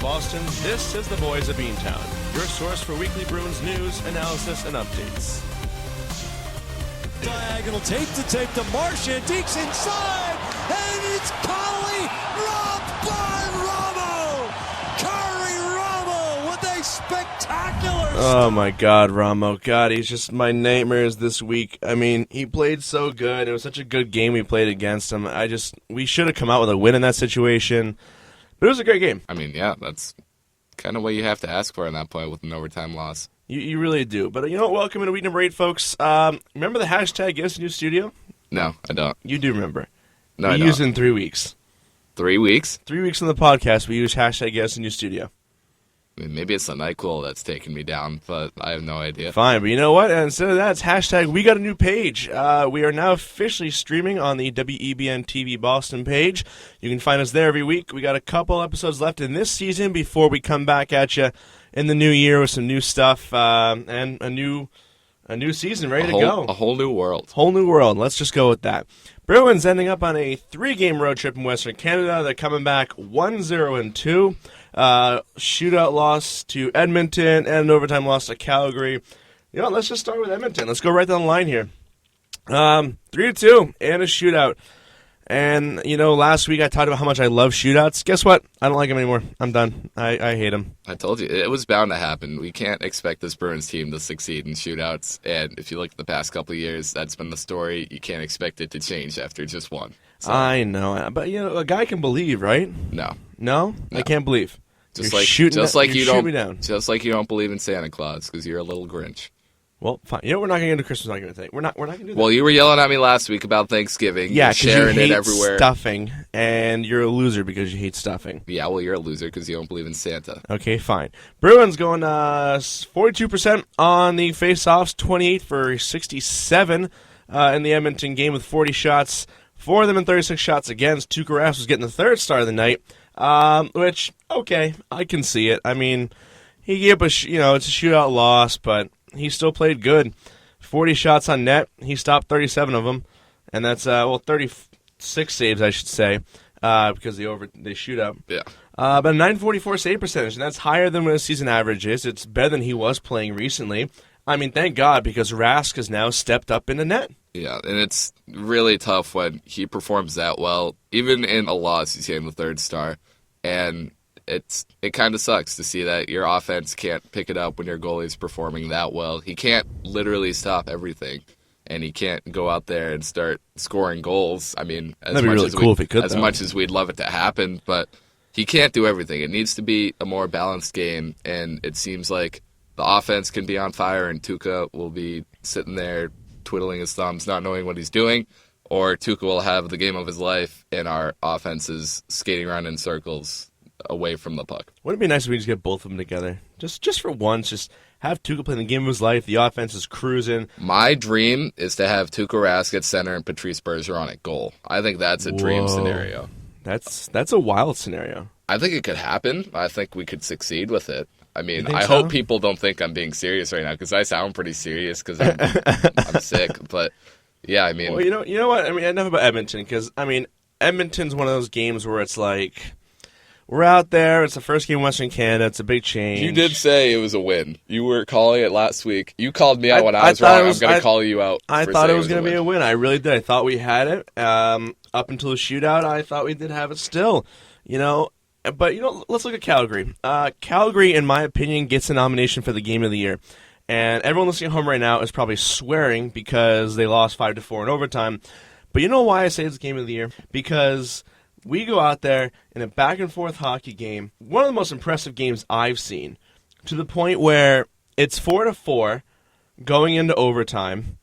Boston, this is the Boys of Beantown, your source for weekly Bruins news, analysis, and updates. Diagonal tape to Marchand, Deeks inside, and it's Collie robbed by Ramo! Curry Ramo with a spectacular Oh my God, Ramo. God, he's just my nightmares this week. I mean, he played so good. It was such a good game we played against him. We should have come out with a win in that situation. But it was a great game. I mean, yeah, that's kind of what you have to ask for in that point with an overtime loss. You really do. But you know what? Welcome to week number 8, folks. Remember the hashtag Guess New Studio? No, I don't. You do remember. No, I we don't. used it in 3 weeks. 3 weeks? 3 weeks on the podcast, we use hashtag Guess New Studio. I mean, maybe it's the NyQuil that's taking me down, but I have no idea. Fine, but you know what? Instead of that, it's hashtag We Got a New Page. We are now officially streaming on the WEBN-TV Boston page. You can find us there every week. We got a couple episodes left in this season before we come back at you in the new year with some new stuff and a new season ready to go. A whole new world. Whole new world. Let's just go with that. Bruins ending up on a 3-game road trip in Western Canada. They're coming back 1-0-2. Shootout loss to Edmonton and an overtime loss to Calgary. You know, let's just start with Edmonton. Let's go right down the line here. 3-2 and a shootout. And, you know, last week I talked about how much I love shootouts. Guess what? I don't like them anymore. I'm done. I hate them. I told you, it was bound to happen. We can't expect this Bruins team to succeed in shootouts. And if you look at the past couple of years, that's been the story. You can't expect it to change after just one. So, I know. But, you know, a guy can believe, right? No. No? I can't believe. Just you're like you don't believe in Santa Claus because you're a little Grinch. Well, fine. You know, we're not going to get into Christmas argument today. We're not going to do that. Well, you were yelling at me last week about Thanksgiving. Yeah, because you sharing hate it everywhere. stuffing, and you're a loser because you hate stuffing. Yeah, well, you're a loser because you don't believe in Santa. Okay, fine. Bruins going 42% on the face-offs, 28 for 67 in the Edmonton game with 40 shots. 4 of them in 36 shots against. Tuukka Rask was getting the third star of the night, which, okay, I can see it. I mean, he gave up it's a shootout loss, but he still played good. 40 shots on net. He stopped 37 of them, and that's 36 saves, I should say, because they shoot up. Yeah. But a 944 save percentage, and that's higher than what his season average is. It's better than he was playing recently. I mean, thank God, because Rask has now stepped up in the net. Yeah, and it's really tough when he performs that well. Even in a loss, he's getting the third star, and it kind of sucks to see that your offense can't pick it up when your goalie's performing that well. He can't literally stop everything, and he can't go out there and start scoring goals. I mean, that'd be really cool if he could, as much as we'd love it to happen, but he can't do everything. It needs to be a more balanced game, and it seems like the offense can be on fire, and Tuukka will be sitting there twiddling his thumbs, not knowing what he's doing, or Tuukka will have the game of his life, and our offense is skating around in circles away from the puck. Wouldn't it be nice if we just get both of them together? Just for once, just have Tuukka playing the game of his life. The offense is cruising. My dream is to have Tuukka Rask at center and Patrice Bergeron at goal. I think that's a dream scenario. That's a wild scenario. I think it could happen. I think we could succeed with it. I mean, I so? hope people don't think I'm being serious right now because I sound pretty serious because I'm sick. But yeah, I mean, well, you know what? I mean, enough about Edmonton because I mean, Edmonton's one of those games where it's like, we're out there. It's the first game in Western Canada. It's a big change. You did say it was a win. You were calling it last week. You called me out when I was wrong. I'm going to call you out. I thought it was going to be a win. I really did. I thought we had it. Up until the shootout, I thought we did have it still. But let's look at Calgary. Calgary, in my opinion, gets a nomination for the Game of the Year. And everyone listening at home right now is probably swearing because they lost 5-4 in overtime. But you know why I say it's Game of the Year? Because we go out there in a back-and-forth hockey game, one of the most impressive games I've seen, to the point where it's 4-4 going into overtime,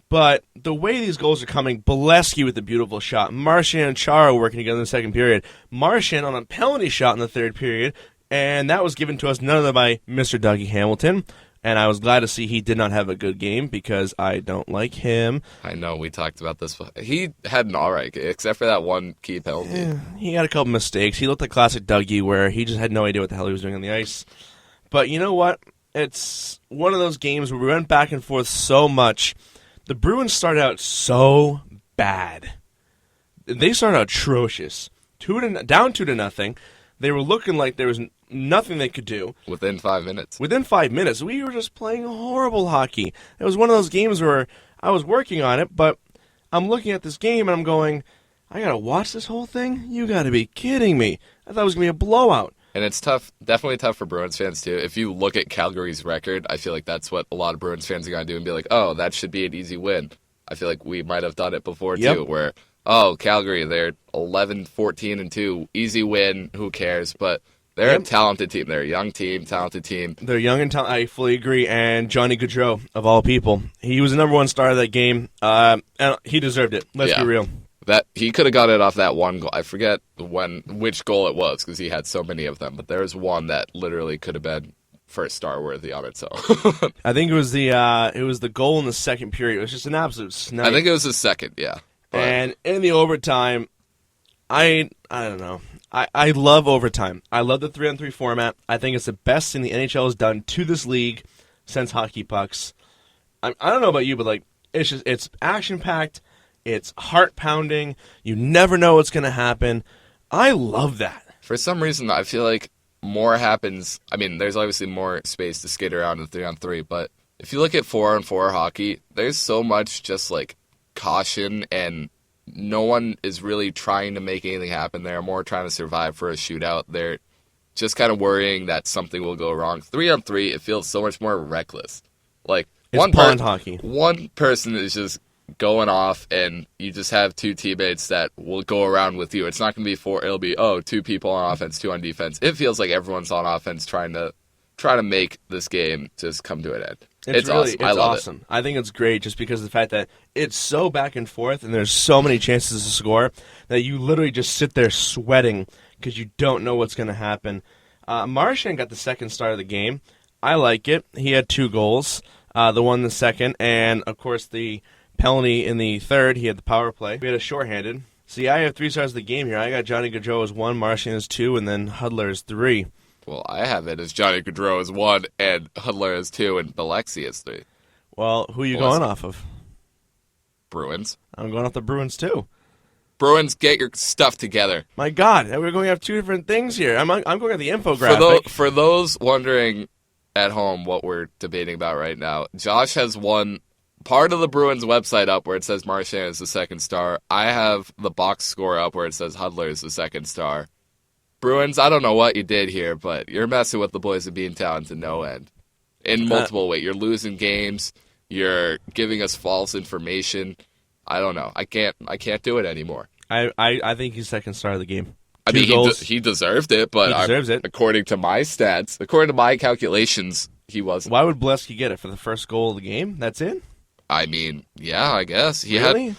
but the way these goals are coming, Bolesky with a beautiful shot, Marchand and Chara working together in the second period, Marchand on a penalty shot in the third period, and that was given to us none other by Mr. Dougie Hamilton. And I was glad to see he did not have a good game because I don't like him. I know, we talked about this. He had an all right, except for that one key penalty. Yeah, he had a couple mistakes. He looked like classic Dougie where he just had no idea what the hell he was doing on the ice. But you know what? It's one of those games where we went back and forth so much. The Bruins started out so bad. They started out atrocious. Down 2-0. They were looking like there was nothing they could do. Within 5 minutes. Within 5 minutes, we were just playing horrible hockey. It was one of those games where I was working on it, but I'm looking at this game and I'm going, I gotta watch this whole thing? You gotta be kidding me. I thought it was gonna be a blowout. And it's tough, definitely tough for Bruins fans, too. If you look at Calgary's record, I feel like that's what a lot of Bruins fans are going to do and be like, oh, that should be an easy win. I feel like we might have done it before, too, where, oh, Calgary, they're 11-14-2, easy win, who cares? But they're a talented team. They're a young team, talented team. They're young and talented. I fully agree. And Johnny Gaudreau, of all people, he was the number one star of that game, and he deserved it. Let's be real. That he could have got it off that one goal. I forget which goal it was because he had so many of them. But there was one that literally could have been first star worthy on its own. I think it was the goal in the second period. It was just an absolute snipe. I think it was the second, yeah. But and in the overtime, I don't know. I love overtime. I love the 3-on-3 format. I think it's the best thing the NHL has done to this league since hockey pucks. I don't know about you, but it's action packed. It's heart-pounding. You never know what's going to happen. I love that. For some reason, I feel like more happens. I mean, there's obviously more space to skate around in 3-on-3, but if you look at 4-on-4 hockey, there's so much just, caution, and no one is really trying to make anything happen. They're more trying to survive for a shootout. They're just kind of worrying that something will go wrong. 3-on-3, it feels so much more reckless. It's pond hockey. One person is just going off, and you just have two teammates that will go around with you. It's not going to be it'll be, two people on offense, two on defense. It feels like everyone's on offense trying to make this game just come to an end. It's awesome. I love it. I think it's great just because of the fact that it's so back and forth and there's so many chances to score that you literally just sit there sweating because you don't know what's going to happen. Marchand got the second star of the game. I like it. He had 2 goals, the one in the second, and, of course, the penalty in the third. He had the power play. We had a shorthanded. See, I have 3 stars of the game here. I got Johnny Gaudreau as 1, Marchand as 2, and then Hudler as 3. Well, I have it as Johnny Gaudreau as 1, and Hudler as 2, and Alexi as 3. Well, who are you going off of? Bruins. I'm going off the Bruins, too. Bruins, get your stuff together. My God, we're going to have 2 different things here. I'm going to the infographic. For those wondering at home what we're debating about right now, Josh has one part of the Bruins website up where it says Marchand is the second star. I have the box score up where it says Hudler is the second star. Bruins, I don't know what you did here, but you're messing with the Boys of Beantown to no end. In multiple ways. You're losing games. You're giving us false information. I don't know. I can't do it anymore. I think he's second star of the game. I mean, he deserved it, but he deserves it. According to my stats, according to my calculations, he wasn't. Why would Bolesky get it for the first goal of the game? That's it? I mean, yeah, I guess. He really?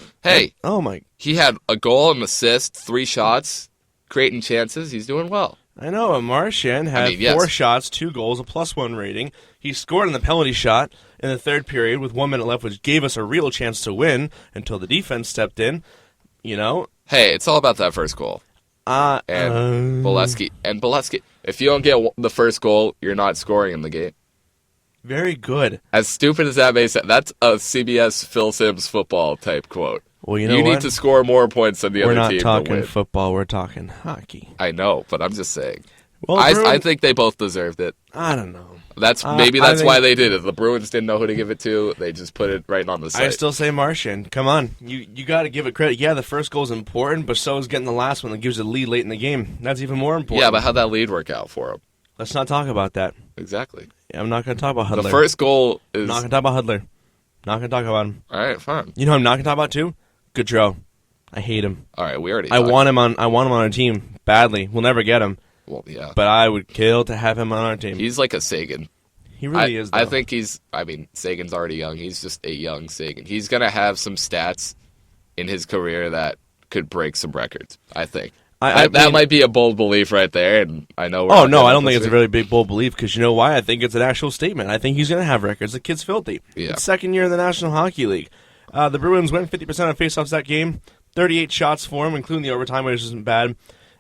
He had a goal, an assist, 3 shots, creating chances. He's doing well. I know. Marchand had 4 shots, 2 goals, a +1 rating. He scored on the penalty shot in the third period with 1 minute left, which gave us a real chance to win until the defense stepped in. You know? Hey, it's all about that first goal. And Bolesky. If you don't get the first goal, you're not scoring in the game. Very good. As stupid as that may sound, that's a CBS Phil Simms football type quote. Well, you know you what? need to score more points than the other team. We're not talking football. We're talking hockey. I know, but I'm just saying. Well, I think they both deserved it. I don't know. That's why they did it. The Bruins didn't know who to give it to. They just put it right on the site. I still say Marchand. Come on. You got to give it credit. Yeah, the first goal is important, but so is getting the last one that gives a lead late in the game. That's even more important. Yeah, but how'd that lead work out for him? Let's not talk about that. Exactly. Yeah, I'm not going to talk about Hudler. The first goal is... I'm not going to talk about Hudler. Not going to talk about him. All right, fine. You know who I'm not going to talk about, too? Gaudreau. I hate him. All right, we already I want him on our team badly. We'll never get him. Well, yeah. But I would kill to have him on our team. He's like a Sagan. He really is, though. I think Sagan's already young. He's just a young Sagan. He's going to have some stats in his career that could break some records, I think. That might be a bold belief right there, and I know we're I don't think it's a really big, bold belief, because you know why? I think it's an actual statement. I think he's going to have records. The kid's filthy. Yeah. It's second year in the National Hockey League. The Bruins went 50% on faceoffs that game. 38 shots for him, including the overtime, which isn't bad.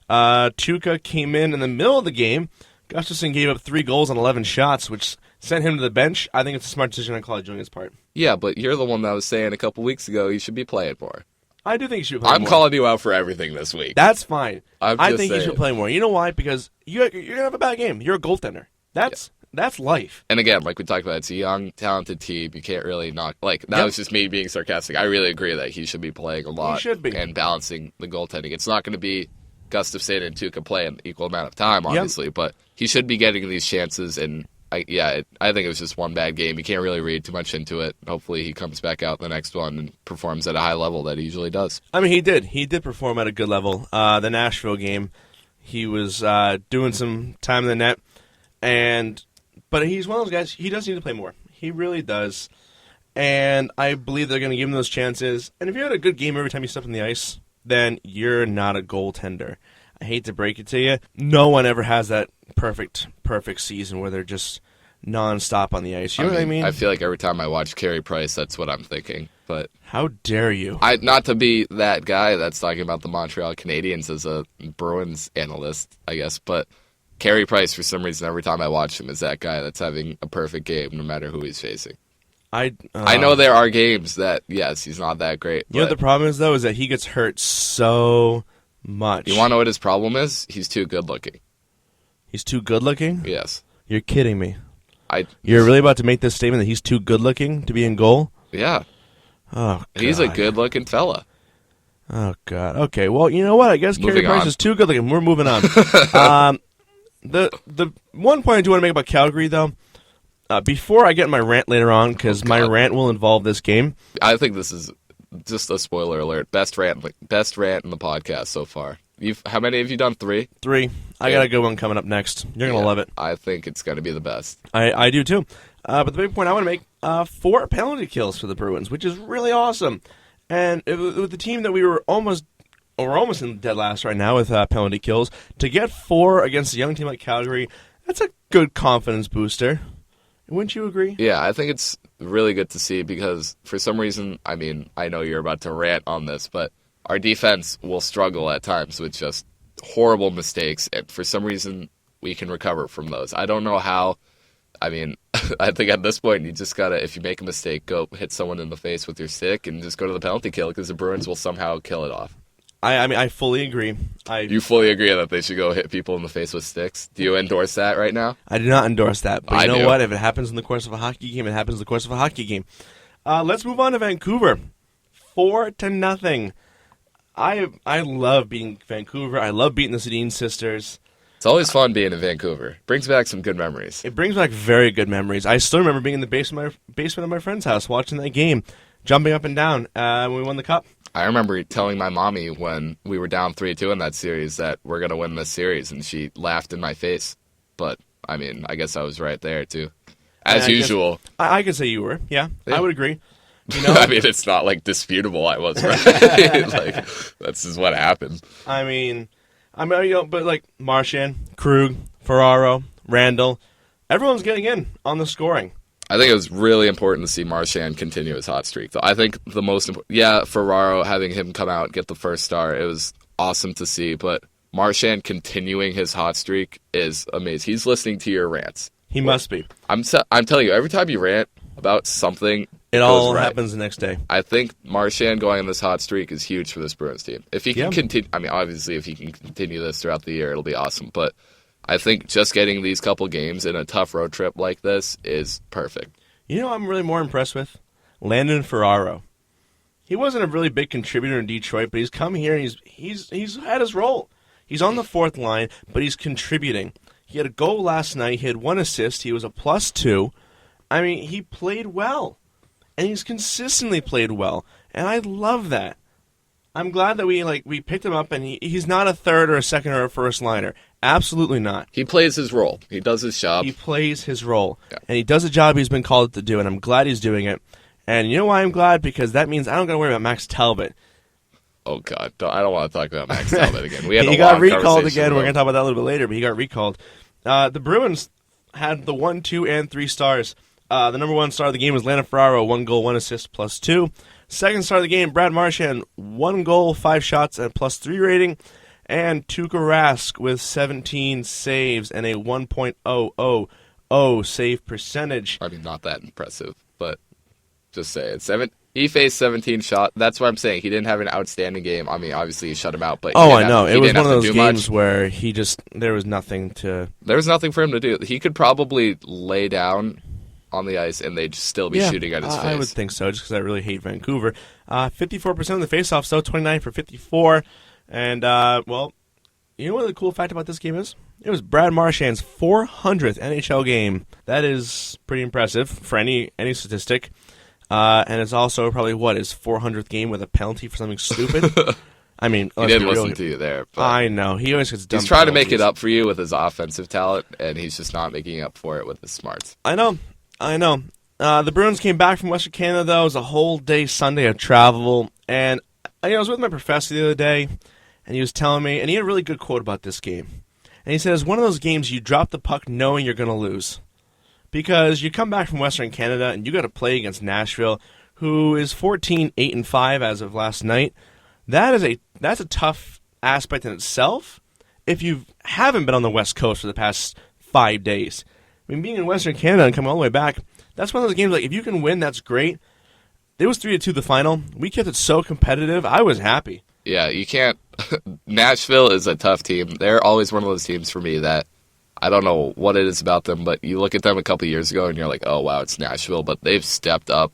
Tuukka came in the middle of the game. Gustafsson gave up 3 goals on 11 shots, which sent him to the bench. I think it's a smart decision on Claude Jullien's part. Yeah, but you're the one that was saying a couple weeks ago he should be playing more. I do think he should play I'm more. calling you out for everything this week. That's fine. I'm I just think he saying. should play more. You know why? Because you're going to have a bad game. You're a goaltender. That's life. And again, like we talked about, it's a young, talented team. You can't really knock. Like, that Yep. was just me being sarcastic. I really agree that he should be playing a lot. He should be. And balancing the goaltending. It's not going to be Gustafsson and Tuukka play an equal amount of time, obviously, but he should be getting these chances. And I think it was just one bad game. You can't really read too much into it. Hopefully he comes back out the next one and performs at a high level that he usually does. I mean, he did. He did perform at a good level. The Nashville game, he was doing some time in the net, but he's one of those guys, he does need to play more. He really does. And I believe they're going to give him those chances. And if you had a good game every time you step on the ice, then you're not a goaltender. I hate to break it to you. No one ever has that perfect season where they're just nonstop on the ice. You know what I mean? I feel like every time I watch Carey Price, that's what I'm thinking. But how dare you? not to be that guy that's talking about the Montreal Canadiens as a Bruins analyst, I guess, but Carey Price, for some reason, every time I watch him, is that guy that's having a perfect game no matter who he's facing. I know there are games that, yes, he's not that great. You know what the problem is, though, is that he gets hurt so much. You want to know what his problem is? He's too good looking. He's too good looking? Yes. You're kidding me. You're really about to make this statement that he's too good looking to be in goal? Yeah. Oh, God. He's a good looking fella. Oh, God. Okay, well, you know what? I guess Carey Price is too good looking. We're moving on. The one point I do want to make about Calgary, though, before I get my rant later on, because my rant will involve this game. I think this is just a spoiler alert. Best rant in the podcast so far. How many have you done? 3? 3. I got a good one coming up next. You're going to love it. I think it's going to be the best. I do, too. But the big point I want to make, 4 penalty kills for the Bruins, which is really awesome. And with the team that we were almost in dead last right now with penalty kills, to get 4 against a young team like Calgary, that's a good confidence booster. Wouldn't you agree? Yeah, I think it's really good to see because for some reason, I mean, I know you're about to rant on this, but our defense will struggle at times with just horrible mistakes, and for some reason, we can recover from those. I don't know how. I mean, I think at this point, you just gotta, if you make a mistake, go hit someone in the face with your stick and just go to the penalty kill because the Bruins will somehow kill it off. I mean, I fully agree. You fully agree that they should go hit people in the face with sticks? Do you endorse that right now? I do not endorse that. But I you know do. what? If it happens in the course of a hockey game, it happens in the course of a hockey game. Let's move on to Vancouver. 4-0. I love beating Vancouver. I love beating the Sedin sisters. It's always fun being in Vancouver. Brings back some good memories. It brings back very good memories. I still remember being in the basement of my friend's house watching that game, jumping up and down when we won the cup. I remember telling my mommy when we were down 3-2 in that series that we're going to win this series, and she laughed in my face. But, I mean, I guess I was right there, too. As usual. I could say you were, yeah. I would agree. You know? I mean, it's not, like, disputable I was right. Like, that's just what happened. I mean, but, like, Marchand, Krug, Ferraro, Randell, everyone's getting in on the scoring. I think it was really important to see Marchand continue his hot streak. Though I think the most important, Ferraro, having him come out, get the first star, it was awesome to see. But Marchand continuing his hot streak is amazing. He's listening to your rants. He must be. I'm telling you, every time you rant about something, it all happens the next day. I think Marchand going on this hot streak is huge for this Bruins team. If he can continue, I mean, obviously, if he can continue this throughout the year, it'll be awesome. But I think just getting these couple games in a tough road trip like this is perfect. You know what I'm really more impressed with? Landon Ferraro. He wasn't a really big contributor in Detroit, but he's come here and he's had his role. He's on the 4th line, but he's contributing. He had a goal last night. He had 1 assist. He was a +2. I mean, he played well. And he's consistently played well. And I love that. I'm glad that we picked him up, and he's not a 3rd or a 2nd or a 1st liner. Absolutely not. He plays his role. He does his job. He plays his role. Yeah. And he does the job he's been called to do, and I'm glad he's doing it. And you know why I'm glad? Because that means I don't got to worry about Max Talbot. Oh, God. I don't want to talk about Max Talbot again. He got recalled again. We're going to talk about that a little bit later, but he got recalled. The Bruins had the 1, 2, and 3 stars. The number 1 star of the game was Landon Ferraro, 1 goal, 1 assist, +2. Second star of the game, Brad Marchand, 1 goal, 5 shots, and +3 rating. And Tuukka Rask with 17 saves and a 1.000 save percentage. I mean, not that impressive, but just say it. He faced 17 shots. That's what I'm saying. He didn't have an outstanding game. I mean, obviously he shut him out, but I know. It was one of those much. games where there was nothing for him to do. He could probably lay down on the ice and they'd still be shooting at his face. I would think so, just because I really hate Vancouver. 54% of the faceoffs, though, 29 for 54. And, well, you know what the cool fact about this game is? It was Brad Marchand's 400th NHL game. That is pretty impressive for any statistic. And it's also probably, his 400th game with a penalty for something stupid? I mean, he didn't listen to you there. But I know. He always gets dumb He's trying penalties. to make it up for you with his offensive talent, and he's just not making up for it with his smarts. I know. The Bruins came back from Western Canada, though. It was a whole day Sunday of travel. And I was with my professor the other day, and he was telling me, and he had a really good quote about this game. And he says, one of those games you drop the puck knowing you're going to lose. Because you come back from Western Canada, and you got to play against Nashville, who is 14-8-5 as of last night. That's a tough aspect in itself if you haven't been on the West Coast for the past 5 days. I mean, being in Western Canada and coming all the way back, that's one of those games, like, if you can win, that's great. It was 3-2 the final. We kept it so competitive. I was happy. Yeah, you can't... Nashville is a tough team. They're always one of those teams for me that I don't know what it is about them, but you look at them a couple years ago and you're like, oh, wow, it's Nashville. But they've stepped up,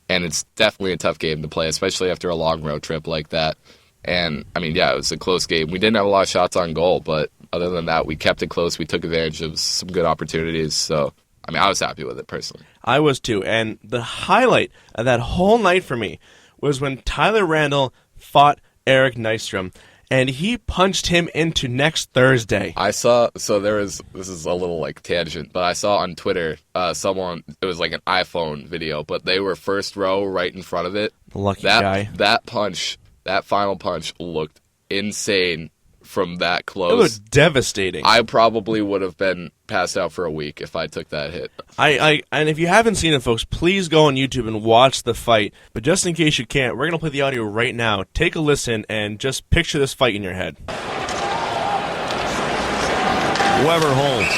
and it's definitely a tough game to play, especially after a long road trip like that. And, I mean, yeah, it was a close game. We didn't have a lot of shots on goal, but other than that, we kept it close. We took advantage of some good opportunities. So, I mean, I was happy with it personally. I was too. And the highlight of that whole night for me was when Tyler Randell fought Eric Nystrom, and he punched him into next Thursday. I saw, this is a little like tangent, but I saw on Twitter it was like an iPhone video, but they were first row right in front of it. Lucky guy. That final punch looked insane from that close. It was devastating. I probably would have been passed out for a week if I took that hit. And if you haven't seen it, folks, please go on YouTube and watch the fight. But just in case you can't, we're going to play the audio right now. Take a listen and just picture this fight in your head. Weber holds.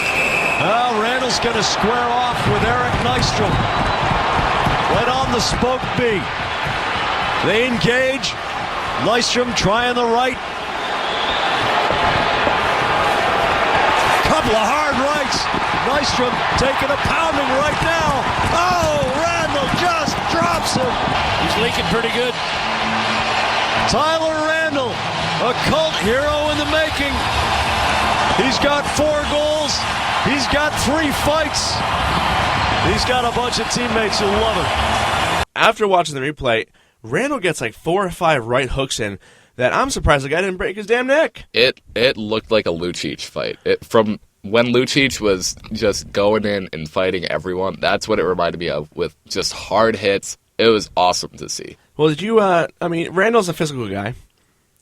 Well, Randall's going to square off with Eric Nystrom. Right on the spoke B. They engage. Nystrom trying the right. Couple of hard rights. Nystrom taking a pounding right now. Oh, Randell just drops him. He's leaking pretty good. Tyler Randell, a cult hero in the making. He's got 4 goals. He's got 3 fights. He's got a bunch of teammates who love him. After watching the replay, Randell gets like 4 or 5 right hooks in that I'm surprised the guy didn't break his damn neck. It looked like a Lucic fight. From when Lucic was just going in and fighting everyone, that's what it reminded me of, with just hard hits. It was awesome to see. Well, did you, Randall's a physical guy,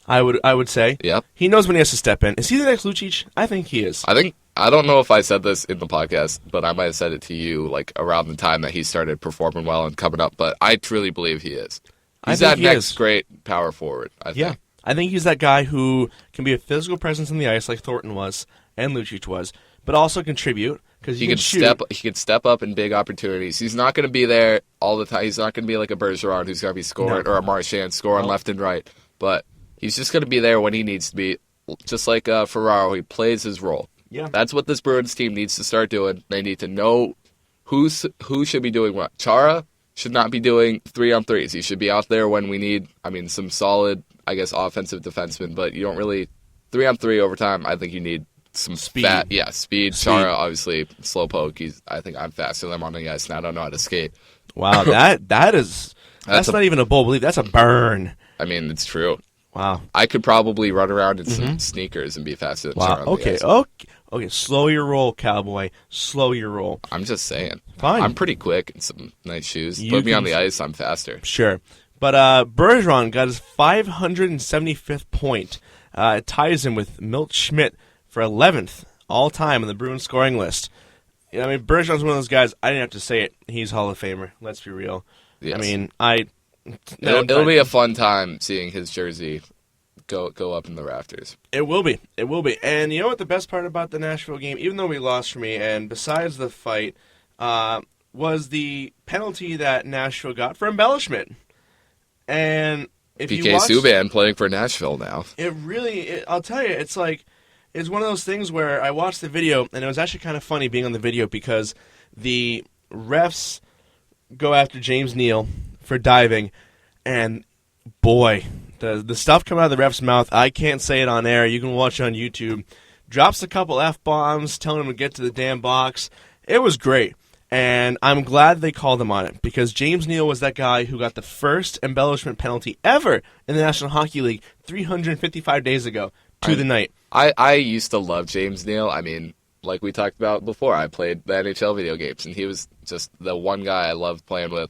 I would say. Yep. He knows when he has to step in. Is he the next Lucic? I think he is. I don't know if I said this in the podcast, but I might have said it to you like around the time that he started performing well and coming up, but I truly believe he is. He's that next great power forward, I think. Yeah. I think he's that guy who can be a physical presence on the ice like Thornton was and Lucic was, but also contribute because he can shoot. He can step up in big opportunities. He's not going to be there all the time. He's not going to be like a Bergeron who's going to be scoring or a Marchand scoring left and right, but he's just going to be there when he needs to be, just like Ferraro. He plays his role. Yeah. That's what this Bruins team needs to start doing. They need to know who should be doing what. Chara should not be doing 3-on-3s. He should be out there when we need, some solid, offensive defensemen, but you don't really 3-on-3 overtime. I think you need some speed. Speed. Chara, obviously, slow poke. I think I'm faster than him on the ice, and I don't know how to skate. Wow, that's not even a bold belief. That's a burn. It's true. Wow. I could probably run around in some sneakers and be faster than Chara on the ice. Okay. Slow your roll, cowboy. Slow your roll. I'm just saying. Fine. I'm pretty quick in some nice shoes. Put me on the ice, I'm faster. Sure. But Bergeron got his 575th point. It ties him with Milt Schmidt for 11th all-time on the Bruins scoring list. Bergeron's one of those guys, I didn't have to say it, he's Hall of Famer. Let's be real. Yes. It'll be a fun time seeing his jersey go up in the rafters. It will be. And you know what the best part about the Nashville game, even though we lost for me, and besides the fight, was the penalty that Nashville got for embellishment. And if you PK watch, Subban playing for Nashville now. I'll tell you, it's one of those things where I watched the video, and it was actually kind of funny being on the video because the refs go after James Neal for diving, and boy, the stuff coming out of the ref's mouth, I can't say it on air. You can watch it on YouTube. Drops a couple F-bombs, telling him to get to the damn box. It was great, and I'm glad they called him on it because James Neal was that guy who got the first embellishment penalty ever in the National Hockey League 355 days ago to the night. I used to love James Neal. I mean, like we talked about before, I played the NHL video games, and he was just the one guy I loved playing with.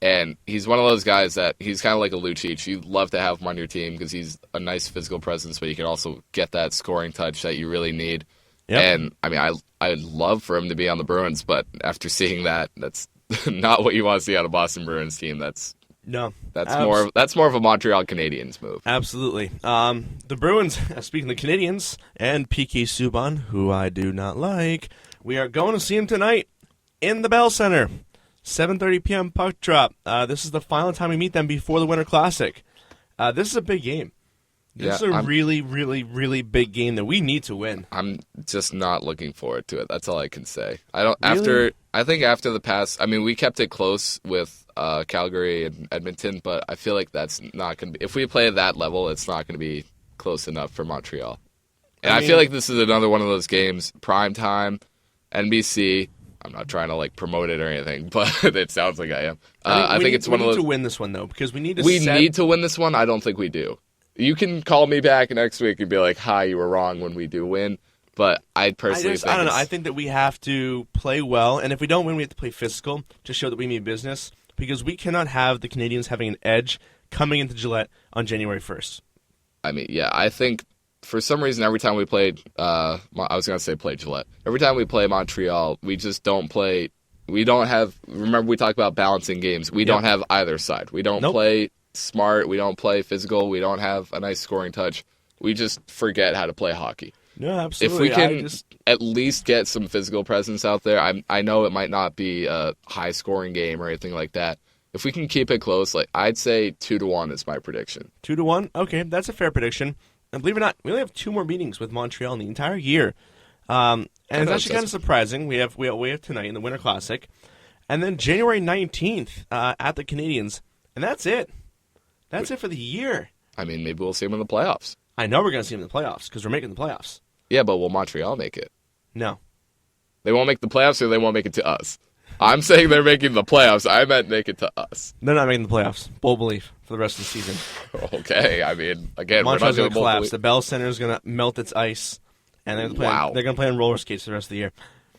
And he's one of those guys that he's kind of like a Lucic. You love to have him on your team because he's a nice physical presence, but you can also get that scoring touch that you really need. Yep. And, I mean, I'd love for him to be on the Bruins, but after seeing that, that's not what you want to see out of Boston Bruins team. That's more of a Montreal Canadiens move. Absolutely. The Bruins, speaking of the Canadiens, and PK Subban, who I do not like, we are going to see him tonight in the Bell Center. 7:30 p.m. puck drop. This is the final time we meet them before the Winter Classic. This is a big game. This is a really, really, really big game that we need to win. I'm just not looking forward to it. That's all I can say. I don't. Really? I think after the past, I mean, we kept it close with Calgary and Edmonton, but I feel like that's not going to be. If we play at that level, it's not going to be close enough for Montreal. And I feel like this is another one of those games, prime time, NBC. I'm not trying to promote it or anything, but it sounds like I am. I think it's one of those. We need to win this one though, because we need to. Need to win this one. I don't think we do. You can call me back next week and be like, "Hi, you were wrong when we do win." But I personally think I don't know. I think that we have to play well, and if we don't win, we have to play physical to show that we mean business. Because we cannot have the Canadians having an edge coming into Gillette on January 1st. I mean, yeah, I think. For some reason, every time we played, I was going to say play Gillette. Every time we play Montreal, we just don't play. We don't have. Remember, we talked about balancing games. We don't have either side. We don't play smart. We don't play physical. We don't have a nice scoring touch. We just forget how to play hockey. No, absolutely. If we can at least get some physical presence out there, I know it might not be a high scoring game or anything like that. If we can keep it close, I'd say 2-1 is my prediction. 2-1? Okay, that's a fair prediction. And believe it or not, we only have 2 more meetings with Montreal in the entire year. And it's actually kind of surprising. We have tonight in the Winter Classic. And then January 19th at the Canadiens. And that's it. That's it for the year. I mean, maybe we'll see them in the playoffs. I know we're going to see them in the playoffs because we're making the playoffs. Yeah, but will Montreal make it? No. They won't make the playoffs or they won't make it to us? I'm saying they're making the playoffs. I meant make it to us. They're not making the playoffs. Bold belief for the rest of the season. Okay. I mean, again, Montreal's we're going to collapse. The Bell Center is going to melt its ice, and they're going to play on roller skates the rest of the year.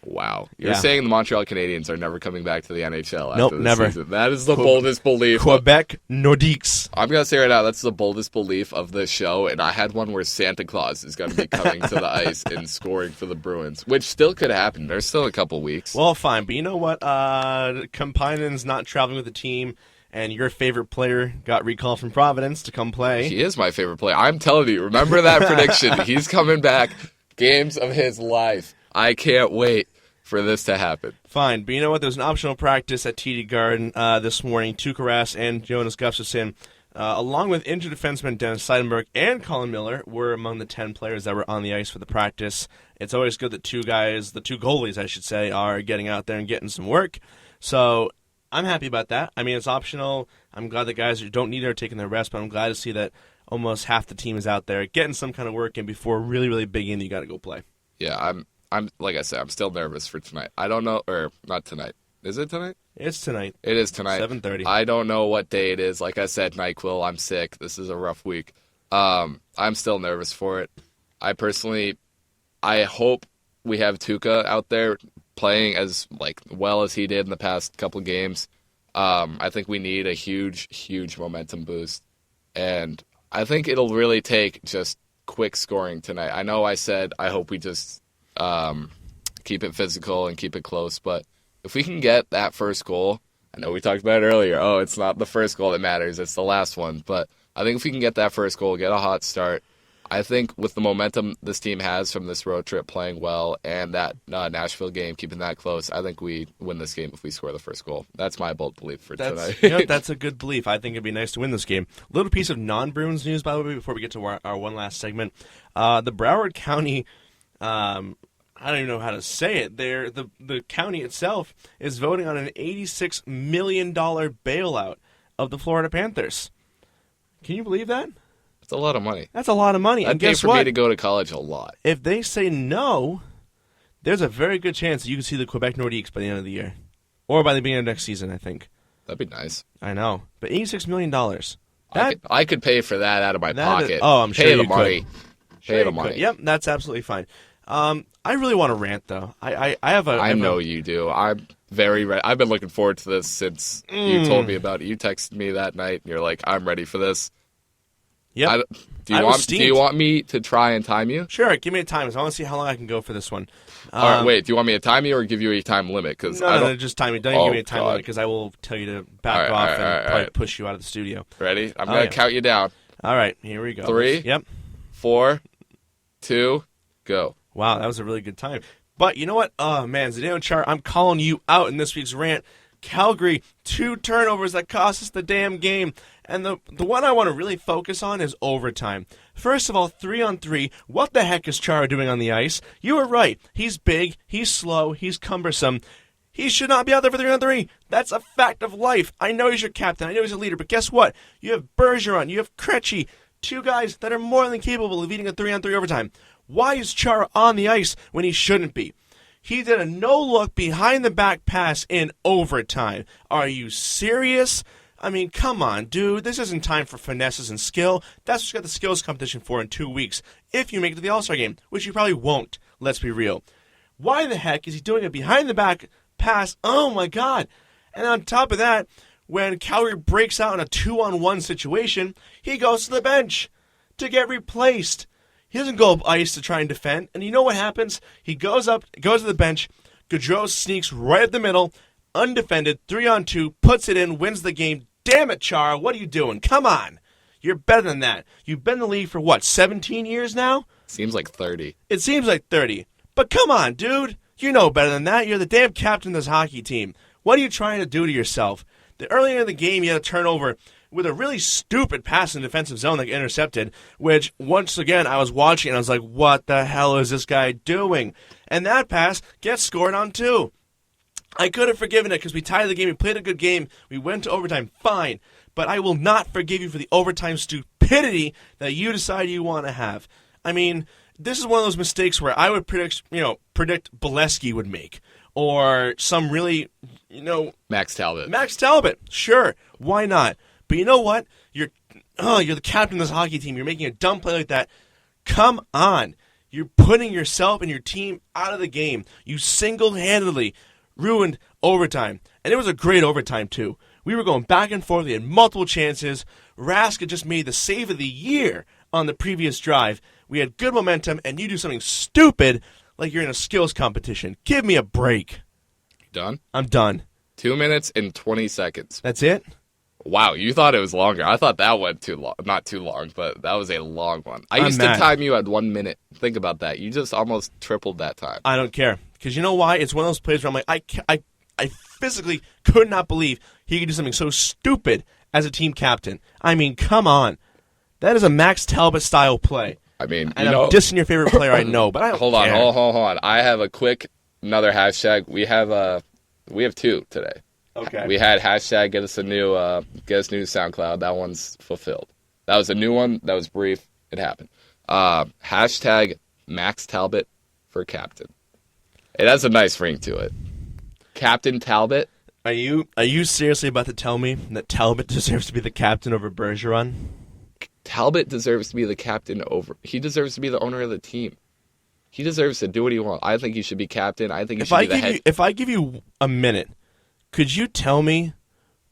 Wow. You're saying the Montreal Canadiens are never coming back to the NHL after this never. season. That is the boldest belief. Quebec Nordiques. I'm going to say right now, that's the boldest belief of this show, and I had one where Santa Claus is going to be coming to the ice and scoring for the Bruins, which still could happen. There's still a couple weeks. Well, fine, but you know what? Kampainen's not traveling with the team, and your favorite player got recalled from Providence to come play. He is my favorite player. I'm telling you, remember that prediction. He's coming back. Games of his life. I can't wait for this to happen. Fine, but you know what? There was an optional practice at TD Garden this morning. Tuukka Rask and Jonas Gustafsson, along with injured defenseman Dennis Seidenberg and Colin Miller, were among the 10 players that were on the ice for the practice. It's always good that the two goalies, I should say, are getting out there and getting some work. So I'm happy about that. I mean, it's optional. I'm glad the guys who don't need it are taking their rest, but I'm glad to see that almost half the team is out there getting some kind of work in before a really, really big game that you got to go play. Yeah, I'm like I said, I'm still nervous for tonight. I don't know, or not tonight. Is it tonight? It's tonight. It is tonight. 7:30. I don't know what day it is. Like I said, NyQuil, I'm sick. This is a rough week. I'm still nervous for it. I hope we have Tuukka out there playing as well as he did in the past couple games. I think we need a huge, huge momentum boost, and I think it'll really take just quick scoring tonight. I know I said I hope we just keep it physical and keep it close, but if we can get that first goal, I know we talked about it earlier, it's not the first goal that matters, it's the last one, but I think if we can get that first goal, get a hot start, I think with the momentum this team has from this road trip playing well and that Nashville game keeping that close, I think we win this game if we score the first goal. That's my bold belief for tonight. That's a good belief. I think it'd be nice to win this game. Little piece of non-Bruins news, by the way, before we get to our one last segment. The Broward County, I don't even know how to say it. The county itself is voting on an $86 million bailout of the Florida Panthers. Can you believe that? It's a lot of money. That's a lot of money. That'd pay for me to go to college a lot. If they say no, there's a very good chance that you can see the Quebec Nordiques by the end of the year. Or by the beginning of next season, I think. That'd be nice. I know. But $86 million. I could pay for that out of my pocket. I'm sure you could. Pay the money. Yep, that's absolutely fine. I really want to rant, though. I know you do. I'm very ready. I've been looking forward to this since you told me about it. You texted me that night, and you're like, I'm ready for this. Yep. Do you want me to try and time you? Sure, give me a time. I want to see how long I can go for this one. All right, wait. Do you want me to time you or give you a time limit? No, just time me. Don't give me a time limit because I will tell you to back off and probably push you out of the studio. Ready? I'm going to count you down. All right, here we go. 3, yep. 4, 2, go. Wow, that was a really good time. But you know what? Oh, man, Zdeno Chara, I'm calling you out in this week's rant. Calgary, 2 turnovers that cost us the damn game. And the one I want to really focus on is overtime. First of all, 3-on-3, what the heck is Chara doing on the ice? You were right. He's big, he's slow, he's cumbersome. He should not be out there for 3-on-3. That's a fact of life. I know he's your captain, I know he's a leader, but guess what? You have Bergeron, you have Krejci, 2 guys that are more than capable of leading a 3-on-3 overtime. Why is Chara on the ice when he shouldn't be? He did a no-look behind-the-back pass in overtime. Are you serious? I mean, come on, dude. This isn't time for finesses and skill. That's what you got the skills competition for in 2 weeks, if you make it to the All-Star game, which you probably won't, let's be real. Why the heck is he doing a behind-the-back pass? Oh, my God. And on top of that, when Calgary breaks out in a 2-on-1 situation, he goes to the bench to get replaced. He doesn't go up ice to try and defend. And you know what happens? He goes to the bench. Gaudreau sneaks right up the middle, undefended, 3-on-2, puts it in, wins the game. Damn it, Chara, what are you doing? Come on. You're better than that. You've been in the league for, 17 years now? Seems like 30. It seems like 30. But come on, dude. You know better than that. You're the damn captain of this hockey team. What are you trying to do to yourself? Earlier in the game, you had a turnover with a really stupid pass in the defensive zone that got intercepted, which, once again, I was watching and I was like, what the hell is this guy doing? And that pass gets scored on too. I could have forgiven it because we tied the game, we played a good game, we went to overtime, fine. But I will not forgive you for the overtime stupidity that you decide you want to have. I mean, this is one of those mistakes where I would predict Bolesky would make. Or some really, Max Talbot. Max Talbot, sure, why not? But you know what? You're the captain of this hockey team. You're making a dumb play like that. Come on. You're putting yourself and your team out of the game. You single-handedly ruined overtime. And it was a great overtime, too. We were going back and forth. We had multiple chances. Rask had just made the save of the year on the previous drive. We had good momentum, and you do something stupid like you're in a skills competition. Give me a break. Done? I'm done. 2 minutes and 20 seconds. That's it? Wow, you thought it was longer. I thought that went too long. Not too long, but that was a long one. I used to time you at 1 minute. Think about that. You just almost tripled that time. I don't care. Because you know why? It's one of those plays where I'm like, I physically could not believe he could do something so stupid as a team captain. I mean, come on. That is a Max Talbot-style play. I mean, and I'm dissing your favorite player, I know, but I don't care. Hold on. I have another hashtag. We have 2 today. Okay. We had hashtag get us new SoundCloud. That one's fulfilled. That was a new one. That was brief. It happened. Hashtag Max Talbot for captain. It has a nice ring to it. Captain Talbot. Are you seriously about to tell me that Talbot deserves to be the captain over Bergeron? Talbot deserves to be the captain over. He deserves to be the owner of the team. He deserves to do what he wants. I think he should be captain. I think he should be the head. If I give you a minute, could you tell me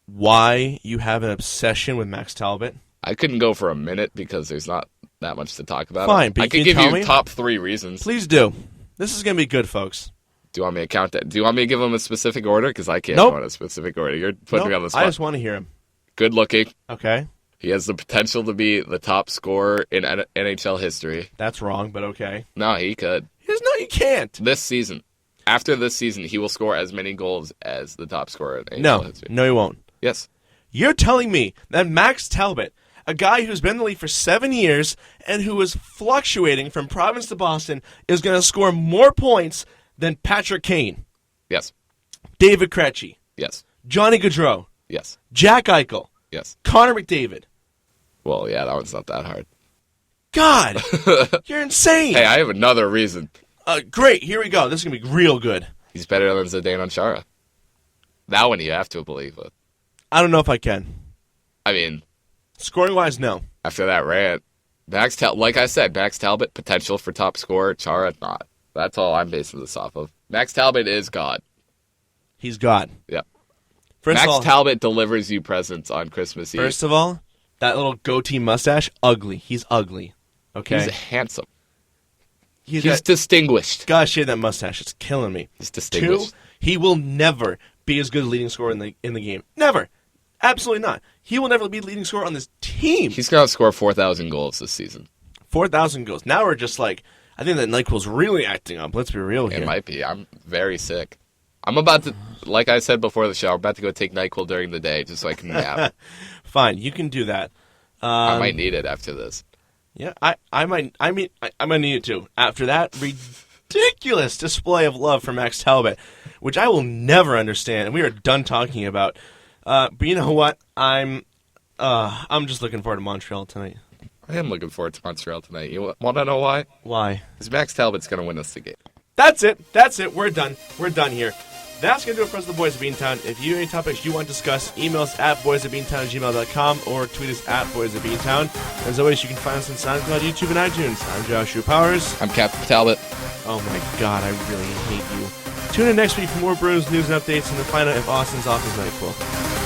why you have an obsession with Max Talbot? I couldn't go for a minute because there's not that much to talk about. Fine, but I could give you top 3 reasons. Please do. This is going to be good, folks. Do you want me to count that? Do you want me to give him a specific order? Because I can't go in a specific order. You're putting me on the spot. I just want to hear him. Good looking. Okay. He has the potential to be the top scorer in NHL history. That's wrong, but okay. No, he could. No, you can't. This season. After this season, he will score as many goals as the top scorer in NHL history. No, he won't. Yes. You're telling me that Max Talbot, a guy who's been in the league for 7 years and who is fluctuating from Providence to Boston, is going to score more points than Patrick Kane, Yes. David Krejci, Yes. Johnny Gaudreau, Yes. Jack Eichel, Yes. Connor McDavid? Well, yeah, that one's not that hard. God, you're insane. Hey, I have another reason. Great, here we go. This is going to be real good. He's better than Zdeno Chara. That one you have to believe it. I don't know if I can. I mean, Scoring-wise, no. after that rant, like I said, Max Talbot, potential for top scorer, Chara, not. That's all I'm basing this off of. Max Talbot is God. He's God. Yeah. First Max of all, Talbot delivers you presents on Christmas Eve. First of all, that little goatee mustache, ugly. He's ugly. Okay? He's handsome. He's He's distinguished. gotta shave that mustache. It's killing me. He's 2, distinguished. he will never be as good a leading scorer in the game. Never. Absolutely not. He will never be leading scorer on this team. He's going to score 4,000 goals this season. 4,000 goals. Now we're just like, I think that NyQuil's really acting up. Let's be real here. It might be. I'm very sick. I'm about to, like I said before the show, I'm about to go take NyQuil during the day just so I can nap. Fine, you can do that. I might need it after this. Yeah, I might need it too. After that ridiculous display of love for Max Talbot, which I will never understand, and we are done talking about. But you know what? I'm just looking forward to Montreal tonight. I am looking forward to Montreal tonight. You want to know why? Why? Because Max Talbot's going to win us the game. That's it. We're done. We're done here. That's going to do it for us, the Boys of Beantown. If you have any topics you want to discuss, email us at boysofbeantown@gmail.com or tweet us at boysofbeantown. As always, you can find us on SoundCloud, YouTube, and iTunes. I'm Joshua Powers. I'm Captain Talbot. Oh my God, I really hate you. Tune in next week for more Bruins news and updates and to find out if Austin's off his NyQuil.